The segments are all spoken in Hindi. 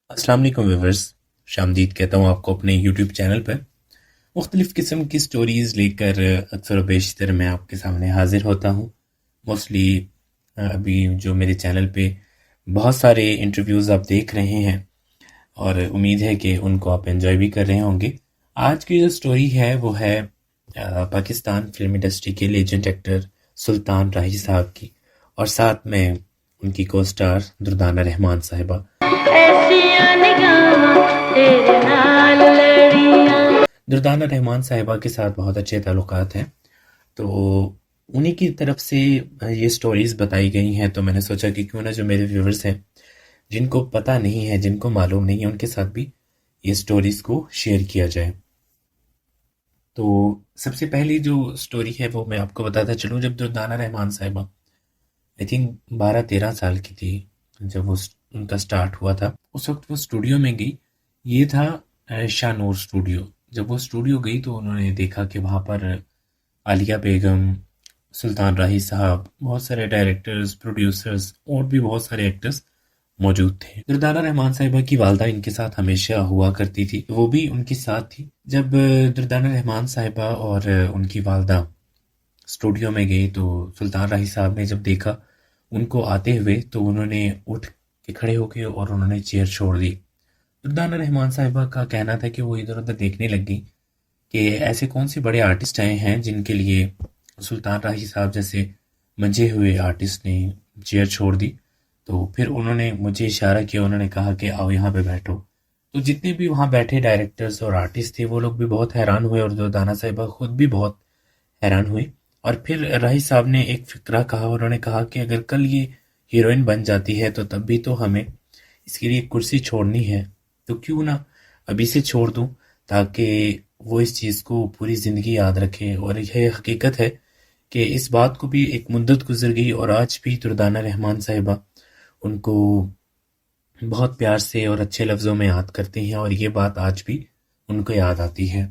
अस्सलाम वालेकुम व्यूवर्स। शामदीद कहता हूँ आपको अपने यूट्यूब चैनल पर। मुख्तलिफ़ किस्म की स्टोरीज़ लेकर अक्सर व बेशतर मैं आपके सामने हाजिर होता हूँ। मोस्टली अभी जो मेरे चैनल पे बहुत सारे इंटरव्यूज़ आप देख रहे हैं और उम्मीद है कि उनको आप एंजॉय भी कर रहे होंगे। आज की जो स्टोरी है वो है पाकिस्तान फिल्म इंडस्ट्री के लेजेंड एक्टर सुल्तान राही साहब की, और साथ में उनकी को स्टार दुर्दाना रहमान साहिबा। दुर्दाना रहमान साहिबा के साथ बहुत अच्छे ताल्लुकात हैं, तो उन्हीं की तरफ से ये स्टोरीज़ बताई गई हैं। तो मैंने सोचा कि क्यों ना जो मेरे व्यूवर्स हैं, जिनको पता नहीं है, जिनको मालूम नहीं है, उनके साथ भी ये स्टोरीज़ को शेयर किया जाए। तो सबसे पहली जो स्टोरी है वो मैं आपको बताता चलूँ। जब दुर्दाना रहमान साहिबा आई थिंक 12-13 साल की थी, जब वो उनका स्टार्ट हुआ था, उस वक्त वो स्टूडियो में गई। ये था शाहनूर स्टूडियो। जब वो स्टूडियो गई तो उन्होंने देखा कि वहाँ पर आलिया बेगम, सुल्तान राही साहब, बहुत सारे डायरेक्टर्स, प्रोड्यूसर्स और भी बहुत सारे एक्टर्स मौजूद थे। दुर्दाना रहमान साहिबा की वालदा इनके साथ हमेशा हुआ करती थी, वो भी उनके साथ थी। जब दुर्दाना रहमान साहिबा और उनकी वालदा स्टूडियो में गए तो सुल्तान राही साहब ने जब देखा उनको आते हुए तो उन्होंने उठ के खड़े हो गए और उन्होंने चेयर छोड़ दी। दुर्दाना रहमान साहिबा का कहना था कि वो इधर उधर देखने लग गई कि ऐसे कौन से बड़े आर्टिस्ट आए हैं जिनके लिए सुल्तान राही साहब जैसे मंझे हुए आर्टिस्ट ने चेयर छोड़ दी। तो फिर उन्होंने मुझे इशारा किया, उन्होंने कहा कि आओ यहाँ पे बैठो। तो जितने भी वहाँ बैठे डायरेक्टर्स और आर्टिस्ट थे वो लोग भी बहुत हैरान हुए और दुर्दाना साहिबा खुद भी बहुत हैरान हुई। और फिर राही साहब ने एक फ़िक्रा कहा, उन्होंने कहा कि अगर कल ये हीरोइन बन जाती है तो तब भी तो हमें इसके लिए कुर्सी छोड़नी है, तो क्यों ना अभी से छोड़ दूँ, ताकि वो इस चीज़ को पूरी ज़िंदगी याद रखे। और यह हकीकत है कि इस बात को भी एक मुद्दत गुजर गई और आज भी दुर्दाना रहमान साहिबा उनको बहुत प्यार से और अच्छे लफ्ज़ों में याद करते हैं और ये बात आज भी उनको याद आती है।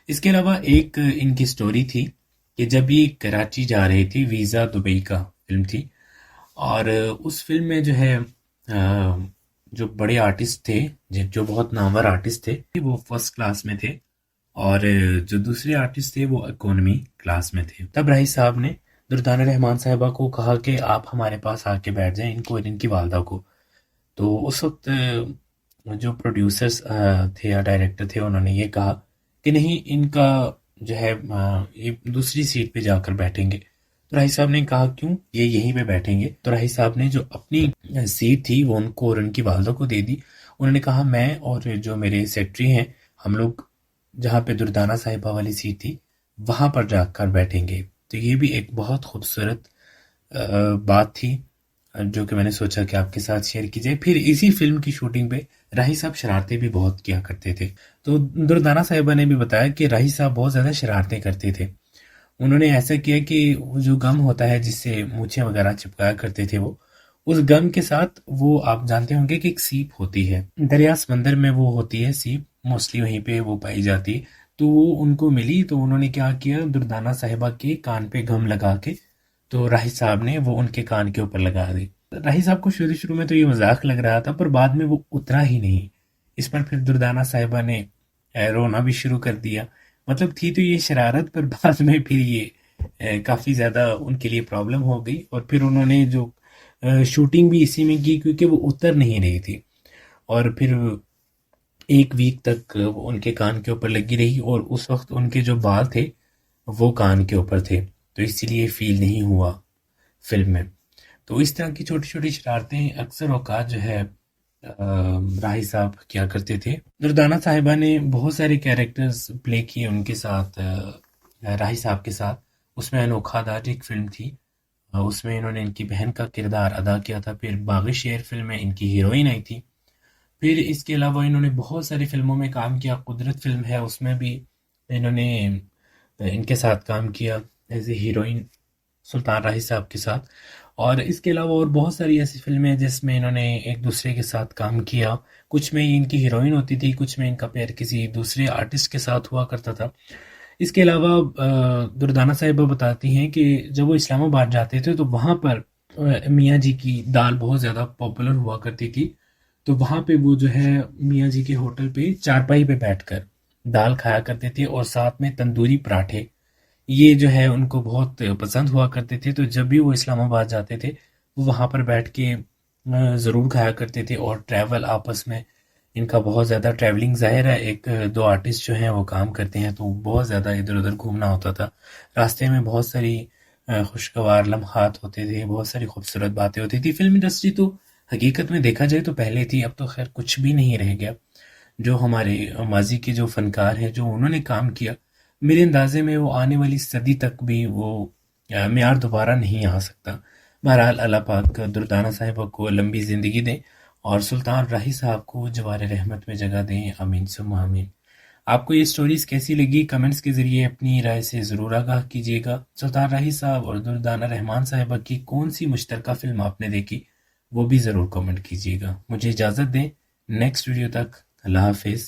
इसके अलावा एक इनकी स्टोरी थी कि जब ये कराची जा रही थी, वीज़ा दुबई का फिल्म थी, और उस फिल्म में जो है जो बड़े आर्टिस्ट थे, जो बहुत नामवर आर्टिस्ट थे, वो फर्स्ट क्लास में थे और जो दूसरे आर्टिस्ट थे वो इकोनॉमी क्लास में थे। तब राही साहब ने दुर्दाना रहमान साहिबा को कहा कि आप हमारे पास आके बैठ जाएं, इनको और इनकी वालदा को। तो उस वक्त जो प्रोड्यूसर्स थे या डायरेक्टर थे, उन्होंने ये कहा कि नहीं, इनका जो है ये दूसरी सीट पे जाकर बैठेंगे। तो राही साहब ने कहा क्यों, ये यहीं पे बैठेंगे। तो राही साहब ने जो अपनी सीट थी वो उनको और उनकी वालदा को दे दी। उन्होंने कहा मैं और जो मेरे सेक्रेटरी हैं, हम लोग जहाँ पे दुर्दाना साहिबा वाली सीट थी वहाँ पर जाकर बैठेंगे। तो ये भी एक बहुत खूबसूरत बात थी जो कि मैंने सोचा कि आपके साथ शेयर की जाए। फिर इसी फिल्म की शूटिंग पे राही साहब शरारतें भी बहुत किया करते थे। तो दुर्दाना साहिबा ने भी बताया कि राही साहब बहुत ज़्यादा शरारतें करते थे। उन्होंने ऐसा किया कि वो जो गम होता है जिससे मूछें वगैरह चिपकाया करते थे, वो उस गम के साथ, वो आप जानते होंगे कि एक सीप होती है दरिया समंदर में, वो होती है सीप, मोस्टली वहीं पे वो पाई जाती है। तो वो उनको मिली तो उन्होंने क्या किया, दुर्दाना साहिबा के कान पे गम लगा के तो राही साहब ने वो उनके कान के ऊपर लगा दी। राही साहब को शुरू शुरू में तो ये मजाक लग रहा था, पर बाद में वो उतरा ही नहीं। इस पर फिर दुर्दाना साहिबा ने रोना भी शुरू कर दिया। मतलब थी तो ये शरारत, पर बाद में फिर ये काफ़ी ज़्यादा उनके लिए प्रॉब्लम हो गई और फिर उन्होंने जो शूटिंग भी इसी में की क्योंकि वो उतर नहीं रही थी। और फिर एक वीक तक वो उनके कान के ऊपर लगी रही और उस वक्त उनके जो बाल थे वो कान के ऊपर थे, तो इसीलिए फील नहीं हुआ फिल्म में। तो इस तरह की छोटी छोटी शरारतें अक्सर औकात जो है राही साहब क्या करते थे। दुर्दाना साहिबा ने बहुत सारे कैरेक्टर्स प्ले किए उनके साथ, राही साहब के साथ। उसमें अनोखा दाज एक फिल्म थी, उसमें इन्होंने इनकी बहन का किरदार अदा किया था। फिर बागी शेर फिल्म में इनकी हीरोइन आई थी। फिर इसके अलावा इन्होंने बहुत सारी फिल्मों में काम किया। कुदरत फिल्म है, उसमें भी इन्होंने इनके साथ काम किया एज ए हीरोइन, सुल्तान राही साहब के साथ। और इसके अलावा और बहुत सारी ऐसी फिल्में हैं जिसमें इन्होंने एक दूसरे के साथ काम किया। कुछ में इनकी हीरोइन होती थी, कुछ में इनका पेयर किसी दूसरे आर्टिस्ट के साथ हुआ करता था। इसके अलावा दुर्दाना साहिबा बताती हैं कि जब वो इस्लामाबाद जाते थे तो वहाँ पर मियाँ जी की दाल बहुत ज़्यादा पॉपुलर हुआ करती थी। तो वहाँ पे वो जो है मियाँ जी के होटल पे चारपाई पे बैठकर दाल खाया करते थे और साथ में तंदूरी पराठे, ये जो है उनको बहुत पसंद हुआ करते थे। तो जब भी वो इस्लामाबाद जाते थे वो वहाँ पर बैठ के ज़रूर खाया करते थे। और ट्रैवल आपस में इनका बहुत ज़्यादा ट्रैवलिंग, ज़ाहिर है एक दो आर्टिस्ट जो हैं वो काम करते हैं तो बहुत ज़्यादा इधर उधर घूमना होता था। रास्ते में बहुत सारी खुशगवार लम्हात होते थे, बहुत सारी खूबसूरत बातें होती थी। फिल्म इंडस्ट्री तो हकीकत में देखा जाए तो पहले थी, अब तो खैर कुछ भी नहीं रह गया। जो हमारे माजी के जो फनकार हैं जो उन्होंने काम किया, मेरे अंदाजे में वो आने वाली सदी तक भी वो मेयार दोबारा नहीं आ सकता। बहरहाल अल्लाह पाक दुर्दाना साहिबा को लंबी ज़िंदगी दें और सुल्तान राही साहब को जवार रहमत में जगह दें, आमीन सुम्मा आमीन। आपको ये स्टोरीज कैसी लगी कमेंट्स के ज़रिए अपनी राय से ज़रूर आगाह कीजिएगा। सुल्तान राही साहब और दुर्दाना रहमान साहिबा की कौन सी मुश्तरका फ़िल्म आपने देखी, वो भी ज़रूर कमेंट कीजिएगा। मुझे इजाज़त दें, नेक्स्ट वीडियो तक अल्लाह हाफिज़।